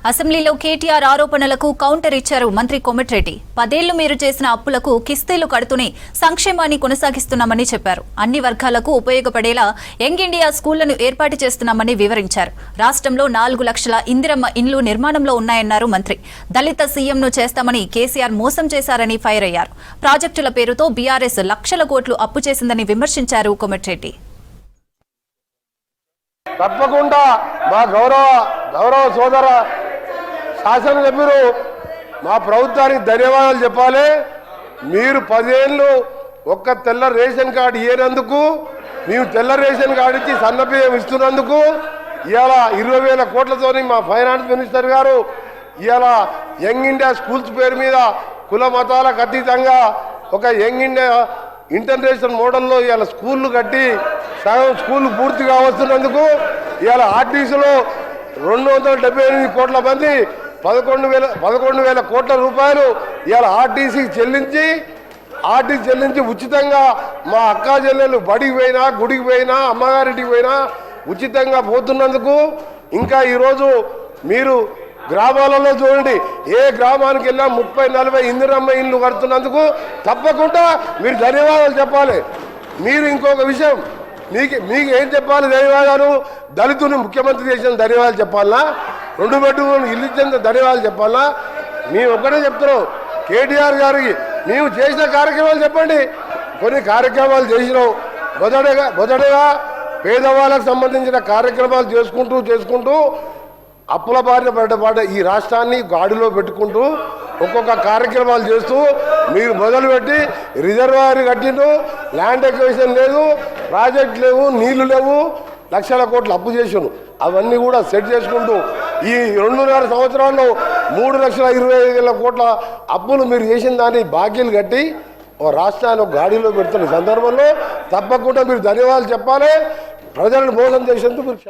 అసెంబ్లీలో కేటీఆర్ ఆరోపణలకు కౌంటర్ ఇచ్చారు మంత్రి కోమటిరెడ్డి. 10 ఏళ్లు మీరు చేసిన అప్పులకు కిస్తీలు కడుతూనే సంక్షేమాన్ని కొనసాగిస్తున్నామని చెప్పారు. అన్ని వర్గాలకు ఉపయోగపడేలా యంగ్ ఇండియా స్కూళ్లను ఏర్పాటు చేస్తున్నామని వివరించారు. రాష్ట్రంలో 4 లక్షల ఇందిరమ్మ ఇండ్లు నిర్మాణంలో ఉన్నాయన్నారు మంత్రి. దళిత సీఎంను చేస్తామని కేసీఆర్ మోసం చేశారని ఫైర్ అయ్యారు. ప్రాజెక్టుల పేరుతో బీఆర్ఎస్ లక్షల కోట్లు అప్పు చేసిందని విమర్శించారు కోమటిరెడ్డి. తప్పకుండా మా గౌరవ సోదర శాసనసభ్యులు మా ప్రభుత్వానికి ధన్యవాదాలు చెప్పాలి. మీరు 10 ఏళ్ళు ఒక్క తెల్ల రేషన్ కార్డు ఇయ్యేందుకు, మేము తెల్ల రేషన్ కార్డు ఇచ్చి సన్నబియ్యం ఇస్తున్నందుకు ఇవాళ 20,000 కోట్లతోని మా ఫైనాన్స్ మినిస్టర్ గారు ఇవాళ యంగ్ ఇండియా స్కూల్స్ పేరు మీద కుల మతాలకు అతీతంగా ఒక యంగ్ ఇండియా ఇంటర్నేషనల్ మోడల్లో ఇవాళ స్కూళ్ళు కట్టి సగం స్కూళ్ళు పూర్తిగా వస్తున్నందుకు ఇవాళ ఆర్టీసీలో 278 కోట్ల మంది 11,000 కోట్ల రూపాయలు ఇవాళ ఆర్టీసీకి చెల్లించి ఉచితంగా మా అక్కా చెల్లెలు బడికి పోయినా, గుడికి పోయినా, అమ్మగారింటికి పోయినా ఉచితంగా పోతున్నందుకు, ఇంకా ఈరోజు మీరు గ్రామాలలో చూడండి, ఏ గ్రామానికి వెళ్ళినా 30-40 ఇందిరమ్మ ఇండ్లు కడుతున్నందుకు తప్పకుండా మీరు ధన్యవాదాలు చెప్పాలి. మీరు ఇంకొక విషయం, మీకు ఏం చెప్పాలి ధన్యవాదాలు? దళితుని ముఖ్యమంత్రి చేసిన ధన్యవాదాలు చెప్పాలనా? 2 బెడ్రూమ్లు ఇల్లు ఇచ్చిన ధన్యవాదాలు చెప్పాలనా? మేము ఒక్కటే చెప్తున్నాం, కేటీఆర్ గారికి మేము చేసిన కార్యక్రమాలు చెప్పండి. కొన్ని కార్యక్రమాలు చేసినాం. మొదటగా పేదవాళ్ళకు సంబంధించిన కార్యక్రమాలు చేసుకుంటూ అప్పుల బారిన పడ్డ ఈ రాష్ట్రాన్ని గాడిలో పెట్టుకుంటూ ఒక్కొక్క కార్యక్రమాలు చేస్తూ మీరు మొదలుపెట్టి రిజర్వాయర్ కట్టిండు, ల్యాండ్ ఎక్విజిషన్ లేదు, ప్రాజెక్ట్ లేవు, నీళ్లు లేవు, లక్షల కోట్లు అప్పు చేసాను. అవన్నీ కూడా సెట్ చేసుకుంటూ ఈ 2.5 సంవత్సరాల్లో 3,20,000 కోట్ల అప్పులు మీరు చేసిన దాన్ని బాకీలు కట్టి ఓ రాష్ట్రాన్ని గాడిలో పెడుతున్న సందర్భంలో తప్పకుండా మీరు ధన్యవాదాలు చెప్పాలి. ప్రజలను మోసం చేసేందుకు మీరు